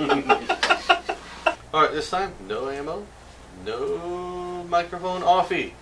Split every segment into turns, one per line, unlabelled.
Alright, this time, no ammo, no microphone offie.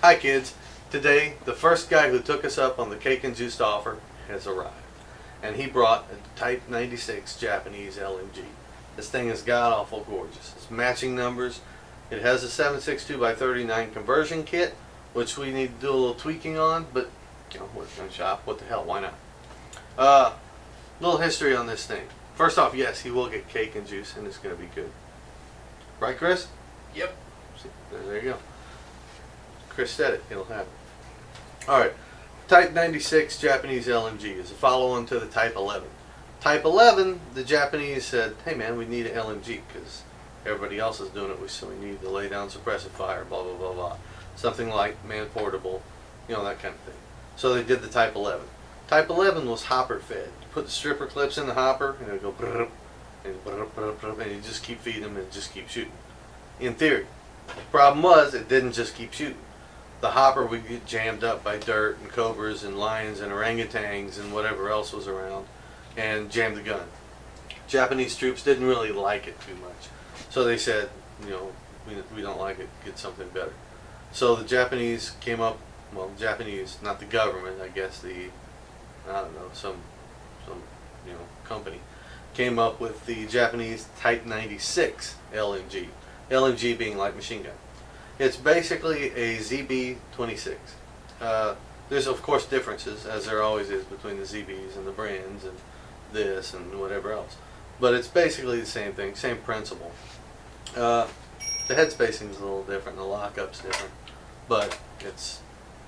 Hi kids, today the first guy who took us up on the cake and juice offer has arrived. And he brought a Type 96 Japanese LMG. This thing is god awful gorgeous. It's matching numbers. It has a 7.62x39 conversion kit, which we need to do a little tweaking on, but you know, we're in shop, what the hell, why not? Little history on this thing. First off, yes, he will get cake and juice and it's going to be good. Right, Chris?
Yep.
See, there you go. Chris said it, it'll happen. Alright, Type 96 Japanese LMG is a follow-on to the Type 11. Type 11, the Japanese said, hey man, we need an LMG because everybody else is doing it, so we need to lay down suppressive fire, blah blah blah blah. Something like man-portable, you know, that kind of thing. So they did the Type 11. Type 11 was hopper fed. You put the stripper clips in the hopper and it would go brrr, and, brrr, brrr, brrr, and you just keep feeding them and just keep shooting. In theory. The problem was it didn't just keep shooting. The hopper would get jammed up by dirt and cobras and lions and orangutans and whatever else was around and jam the gun. Japanese troops didn't really like it too much. So they said, you know, we don't like it, get something better. So the Japanese came up, well, the Japanese, not the government, I guess the, I don't know, some you know, company, came up with the Japanese Type 96 LMG. LMG being light machine gun. It's basically a ZB-26. There's of course differences, as there always is, between the ZBs and the brands and this and whatever else. But it's basically the same thing, same principle. The head spacing is a little different, the lockup's different, but it's,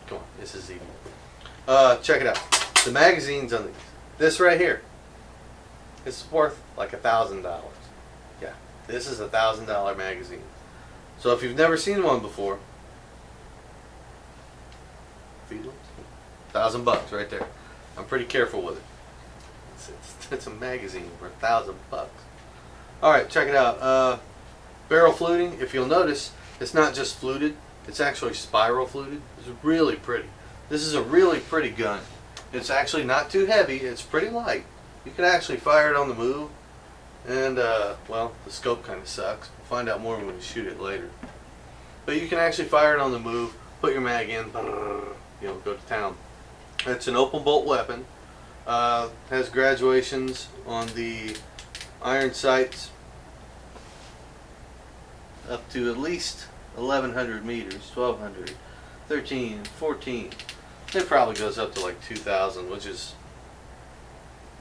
come on, it's a ZB. Check it out. The magazines on these, this right here, it's worth like $1,000. Yeah, this is a $1,000 magazine. So if you've never seen one before, $1,000 right there. I'm pretty careful with it. It's a magazine for $1,000. Alright, check it out. Barrel fluting, if you'll notice, it's not just fluted, it's actually spiral fluted. It's really pretty. This is a really pretty gun. It's actually not too heavy, it's pretty light. You can actually fire it on the move, and well, the scope kind of sucks. We'll find out more when we shoot it later. But you can actually fire it on the move, put your mag in, you know, go to town. It's an open bolt weapon. Has graduations on the iron sights up to at least 1,100 meters, 1,200, 13, 14. It probably goes up to like 2,000, which is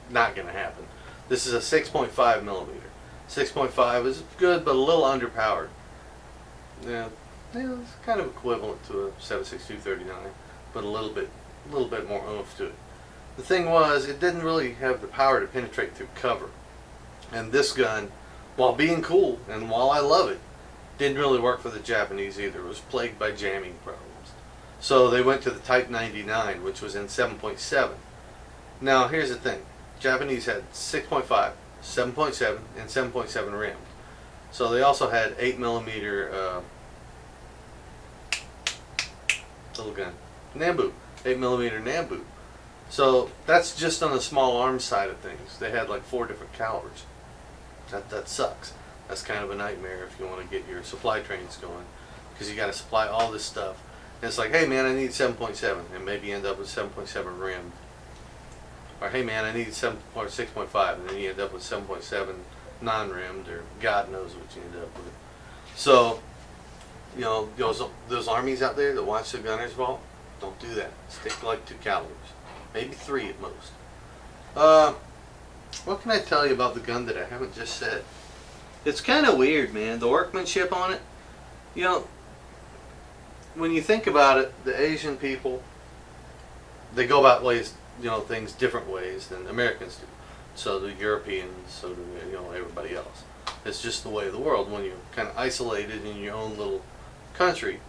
not going to happen. This is a 6.5 millimeter. 6.5 is good, but a little underpowered. Yeah, it's kind of equivalent to a 7.62-39, but a little bit more oomph to it. The thing was, it didn't really have the power to penetrate through cover. And this gun, while being cool and while I love it, didn't really work for the Japanese either. It was plagued by jamming problems. So they went to the Type 99, which was in 7.7. Now here's the thing. Japanese had 6.5, 7.7, and 7.7 rimmed. So they also had 8mm little gun, Nambu, 8mm Nambu. So that's just on the small arms side of things. They had like 4 different calibers. That sucks. That's kind of a nightmare if you want to get your supply trains going, because you got to supply all this stuff. And it's like, hey man, I need 7.7, and maybe you end up with 7.7 rimmed. Or hey man, I need 7 or 6.5, and then you end up with 7.7 non-rimmed, or God knows what you end up with. So, you know, those armies out there that watch the Gunner's Vault, don't do that. Stick to like 2 calibers, maybe 3 at most. What can I tell you about the gun that I haven't just said? It's kind of weird, man. The workmanship on it, you know, when you think about it, the Asian people, they go about ways, you know, things different ways than Americans do. So do Europeans, so do, you know, everybody else. It's just the way of the world. When you're kind of isolated in your own little country,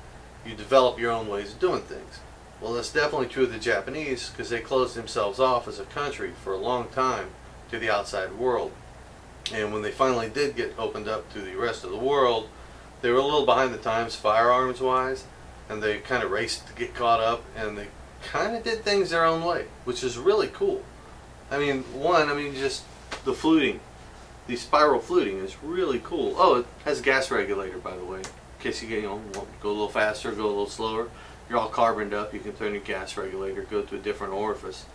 you develop your own ways of doing things. Well, that's definitely true of the Japanese, because they closed themselves off as a country for a long time to the outside world. And when they finally did get opened up to the rest of the world, they were a little behind the times firearms wise, and they kind of raced to get caught up, and they kind of did things their own way, which is really cool. I mean, just the fluting, the spiral fluting is really cool. Oh, it has a gas regulator, by the way, in case you want to go a little faster, go a little slower. You're all carboned up, you can turn your gas regulator, go to a different orifice.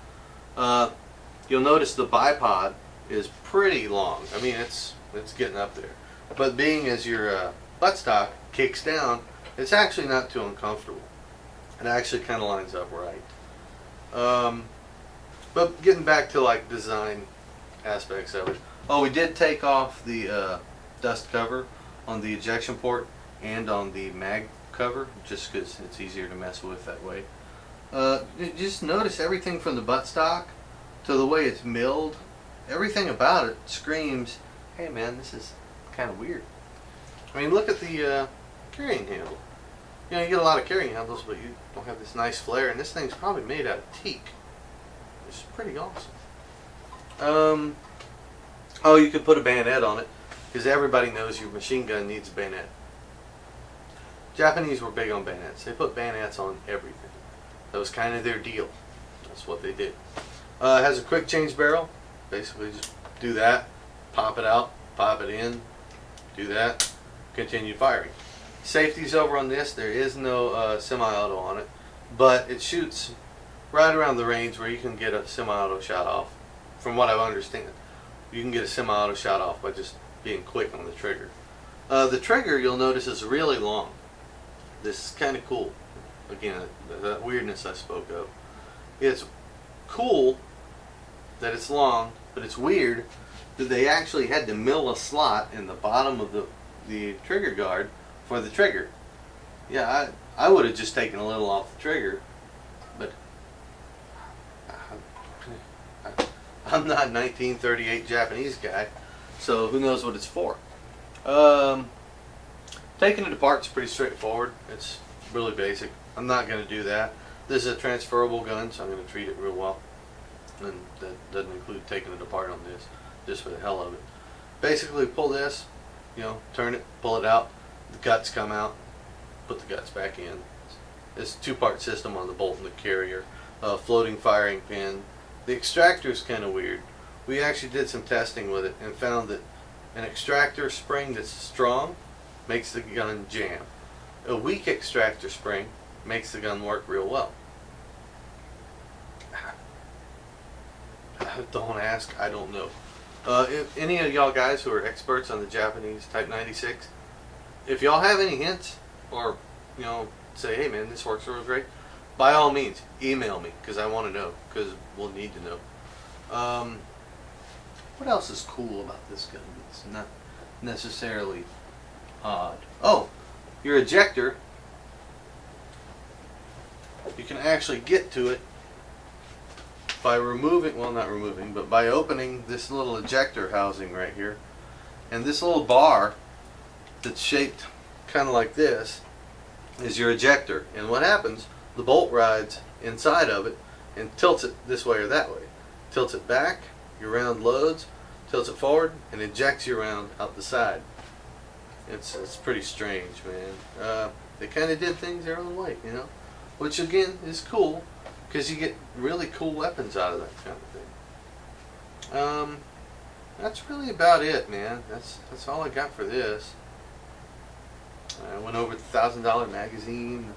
You'll notice the bipod is pretty long. I mean, it's getting up there. But being as your buttstock kicks down, it's actually not too uncomfortable. It actually kind of lines up right. But getting back to like design aspects of it. Oh, we did take off the dust cover on the ejection port and on the mag cover, just because it's easier to mess with that way. Just notice everything from the buttstock to the way it's milled. Everything about it screams, hey man, this is kind of weird. I mean, look at the carrying handle. You know, you get a lot of carrying handles, but you don't have this nice flare, and this thing's probably made out of teak, which is pretty awesome. Oh, you could put a bayonet on it, because everybody knows your machine gun needs a bayonet. Japanese were big on bayonets. They put bayonets on everything. That was kind of their deal. That's what they did. It has a quick change barrel. Basically just do that, pop it out, pop it in, do that, continue firing. Safety's over on this. There is no semi-auto on it, but it shoots right around the range where you can get a semi-auto shot off. From what I understand, you can get a semi-auto shot off by just being quick on the trigger. The trigger, you'll notice, is really long. This is kind of cool. Again, that weirdness I spoke of. It's cool that it's long, but it's weird that they actually had to mill a slot in the bottom of the trigger guard for the trigger. Yeah, I would have just taken a little off the trigger, but I'm not a 1938 Japanese guy, so who knows what it's for. Taking it apart is pretty straightforward. It's really basic. I'm not going to do that. This is a transferable gun, so I'm going to treat it real well. And that doesn't include taking it apart on this, just for the hell of it. Basically, pull this, turn it, pull it out, the guts come out, put the guts back in. It's a two-part system on the bolt and the carrier. Floating firing pin. The extractor is kind of weird. We actually did some testing with it and found that an extractor spring that's strong makes the gun jam. A weak extractor spring makes the gun work real well. Don't ask, I don't know. If any of y'all guys who are experts on the Japanese Type 96, if y'all have any hints, or say, hey man, this works real great, by all means, email me, because I want to know, because we'll need to know. What else is cool about this gun? It's not necessarily odd. Oh, your ejector, you can actually get to it by removing, well, not removing, but by opening this little ejector housing right here. And this little bar that's shaped kind of like this is your ejector. And what happens, the bolt rides inside of it and tilts it this way or that way. Tilts it back, your round loads, tilts it forward, and ejects your round out the side. It's pretty strange, man. They kind of did things their own way, which again is cool, because you get really cool weapons out of that kind of thing. That's really about it, man. That's all I got for this. I went over the $1,000 magazine,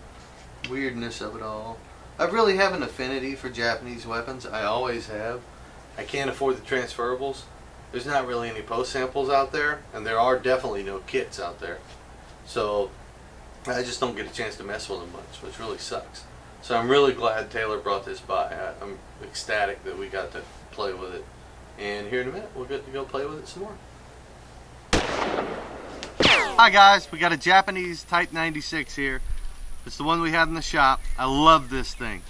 the weirdness of it all. I really have an affinity for Japanese weapons. I always have. I can't afford the transferables. There's not really any post samples out there, and there are definitely no kits out there. So I just don't get a chance to mess with them much, which really sucks. So I'm really glad Taylor brought this by. I'm ecstatic that we got to play with it. And here in a minute, we'll get to go play with it some more. Hi guys, we got a Japanese Type 96 here. It's the one we had in the shop. I love this thing.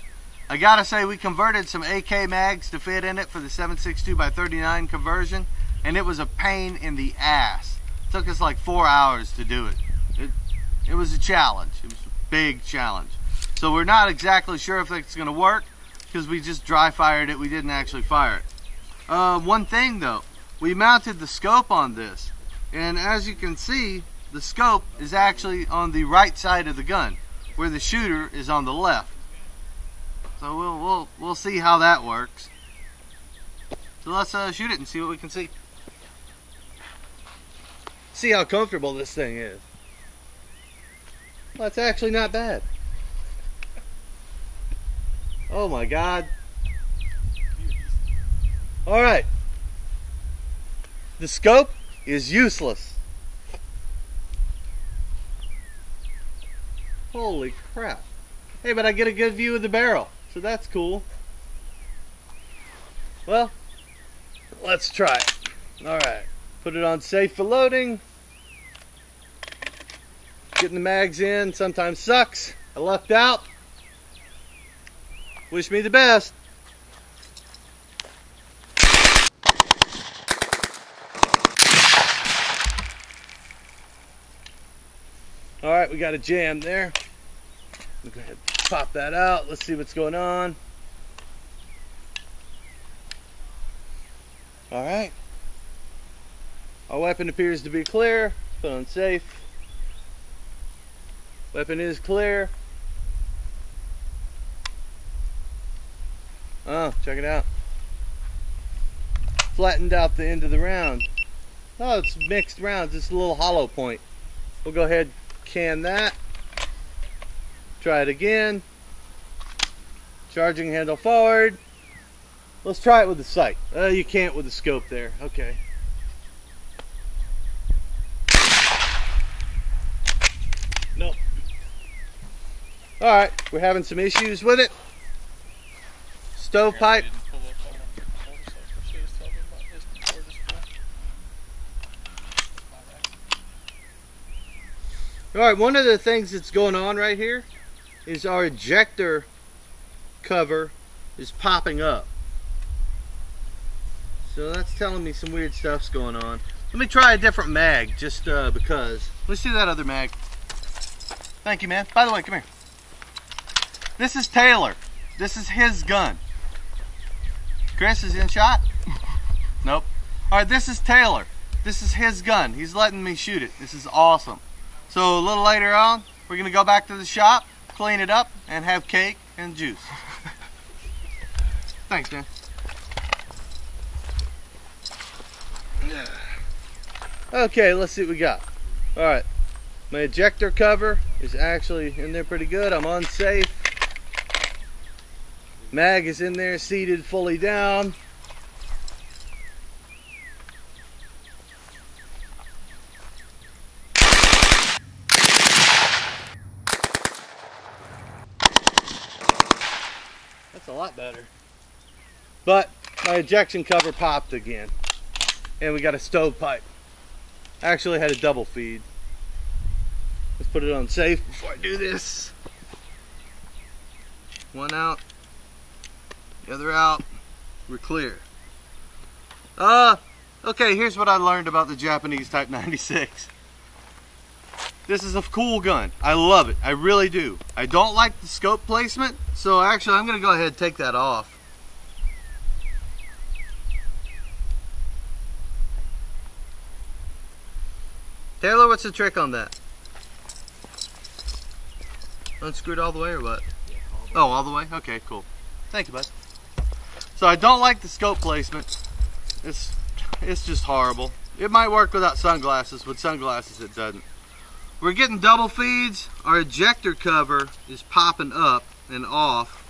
I gotta say, we converted some AK mags to fit in it for the 7.62x39 conversion, and it was a pain in the ass. It took us like 4 hours to do it. It was a challenge. It was a big challenge. So we're not exactly sure if it's gonna work, because we just dry fired it. We didn't actually fire it. One thing though, we mounted the scope on this, and as you can see, the scope is actually on the right side of the gun, where the shooter is on the left. So we'll see how that works. So let's shoot it and see what we can see. See how comfortable this thing is. Well, it's actually not bad. Oh my God. Alright. The scope is useless. Holy crap. Hey, but I get a good view of the barrel, so that's cool. Well, let's try it. Alright. Put it on safe for loading. Getting the mags in sometimes sucks. I lucked out. Wish me the best. Alright, we got a jam there. We'll go ahead and pop that out. Let's see what's going on. Alright. Our weapon appears to be clear. Put on safe. Weapon is clear. Oh, check it out. Flattened out the end of the round. Oh, it's mixed rounds. It's a little hollow point. We'll go ahead and can that. Try it again. Charging handle forward. Let's try it with the sight. You can't with the scope there. Okay. Nope. Alright, we're having some issues with it. Stovepipe. Alright, one of the things that's going on right here is our ejector cover is popping up. So that's telling me some weird stuff's going on. Let me try a different mag just because. Let's see that other mag. Thank you, man. By the way, come here. This is Taylor. This is his gun. Chris is in shot? Nope. Alright, this is Taylor. This is his gun. He's letting me shoot it. This is awesome. So a little later on, we're going to go back to the shop, clean it up, and have cake and juice. Thanks, man. Okay, let's see what we got. Alright, my ejector cover is actually in there pretty good. I'm unsafe. Mag is in there, seated fully down. That's a lot better. But my ejection cover popped again. And we got a stovepipe. I actually had a double feed. Let's put it on safe before I do this. One out. The other out. We're clear. Okay, here's what I learned about the Japanese Type 96. This is a cool gun. I love it. I really do. I don't like the scope placement, so actually I'm going to go ahead and take that off. Taylor, what's the trick on that? Unscrewed all the way or what? Yeah, all the way? Okay, cool. Thank you, bud. So I don't like the scope placement. It's just horrible. It might work without sunglasses. With sunglasses it doesn't. We're getting double feeds. Our ejector cover is popping up and off.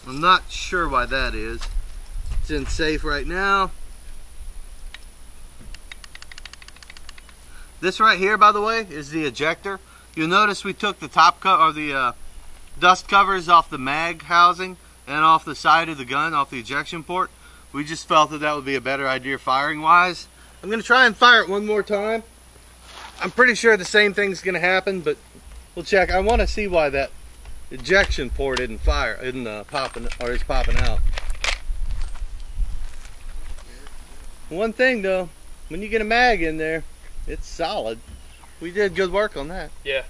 I'm not sure why that is. It's in safe right now. This right here, by the way, is the ejector. You'll notice we took the top cover or the dust covers off the mag housing and off the side of the gun, off the ejection port. We just felt that that would be a better idea firing wise. I'm going to try and fire it one more time. I'm pretty sure the same thing's going to happen, but we'll check. I want to see why that ejection port isn't popping or is popping out. One thing though, when you get a mag in there, it's solid. We did good work on that.
Yeah.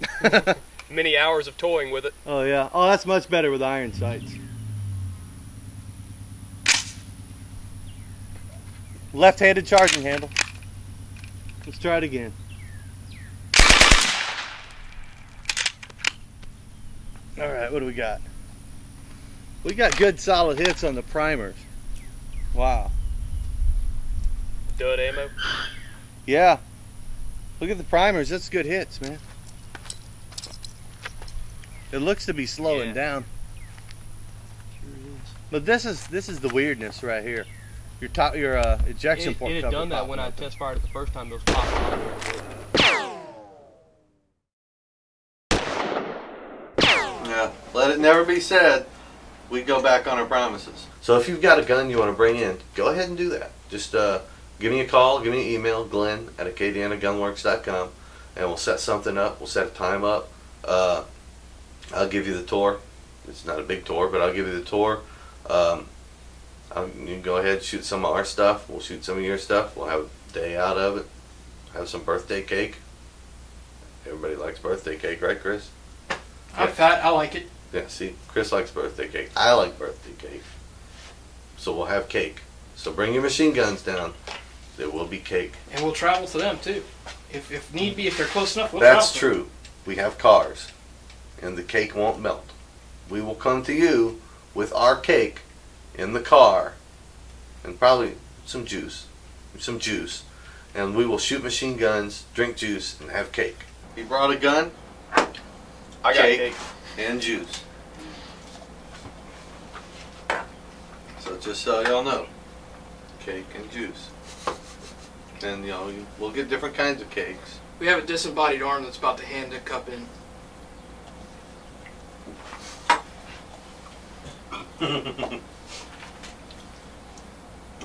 Many hours of toying with it.
Oh yeah. Oh, that's much better with iron sights. Left-handed charging handle. Let's try it again. All right, what do we got? We got good solid hits on the primers. Wow.
Dud ammo.
Yeah. Look at the primers. That's good hits, man. It looks to be slowing down. But this is the weirdness right here. Your ejection port
cover. It had done that when I test fired it the first time. Those popped out.
Yeah. Let it never be said we go back on our promises. So if you've got a gun you want to bring in, go ahead and do that. Just give me a call, give me an email, Glenn@AcadianaGunworks.com, and we'll set something up. We'll set a time up. I'll give you the tour. It's not a big tour, but I'll give you the tour. You can go ahead and shoot some of our stuff. We'll shoot some of your stuff. We'll have a day out of it. Have some birthday cake. Everybody likes birthday cake, right, Chris?
I'm fat. I like it.
Yeah, see, Chris likes birthday cake. I like birthday cake. So we'll have cake. So bring your machine guns down. There will be cake.
And we'll travel to them too. If need be, if they're close enough, we'll travel.
That's true. We have cars. And the cake won't melt. We will come to you with our cake in the car. And probably some juice. And we will shoot machine guns, drink juice, and have cake. You brought a gun?
I got cake.
And juice. So just so y'all know, cake and juice. And you know, we'll get different kinds of cakes.
We have a disembodied arm that's about to hand a cup in.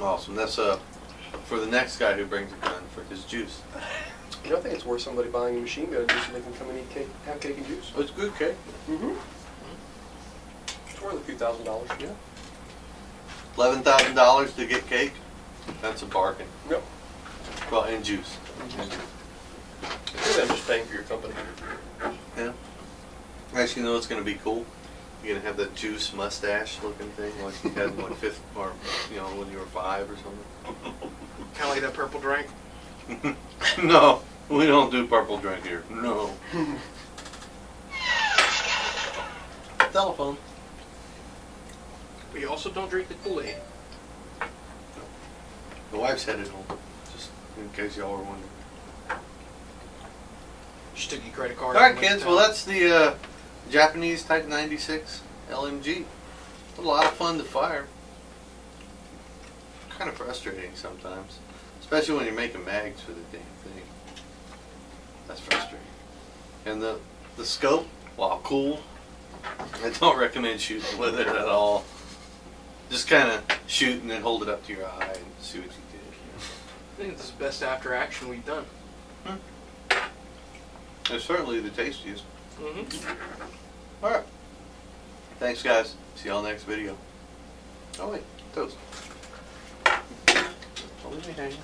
Awesome. That's for the next guy who brings a gun for his juice.
You know, I think it's worth somebody buying a machine gun just so they can come and eat cake, have cake and juice.
Oh, it's good cake.
It's worth a few $1,000s. Yeah.
$11,000 to get cake. That's a bargain.
Yep.
Well, and juice.
Maybe I'm just paying for your company.
Yeah. Actually, you know what's going to be cool? You're going to have that juice mustache looking thing like you had in like fifth, or you know, when you were 5 or something.
Kind of like that purple drink.
No, we don't do purple drink here. No. Telephone.
We also don't drink the Kool-Aid.
The wife's headed home, just in case y'all were wondering.
Just took your credit card.
All right, kids. Well, that's the Japanese Type 96 LMG. A lot of fun to fire. Kind of frustrating sometimes, especially when you're making mags for the damn thing. That's frustrating. And the scope, while cool, I don't recommend shooting with it at all. Just kind of shoot and then hold it up to your eye and see what you did.
I think it's the best after action we've done.
It's certainly the tastiest. Alright. Thanks, guys. See y'all next video. Oh, wait. Toast. Don't leave me hanging.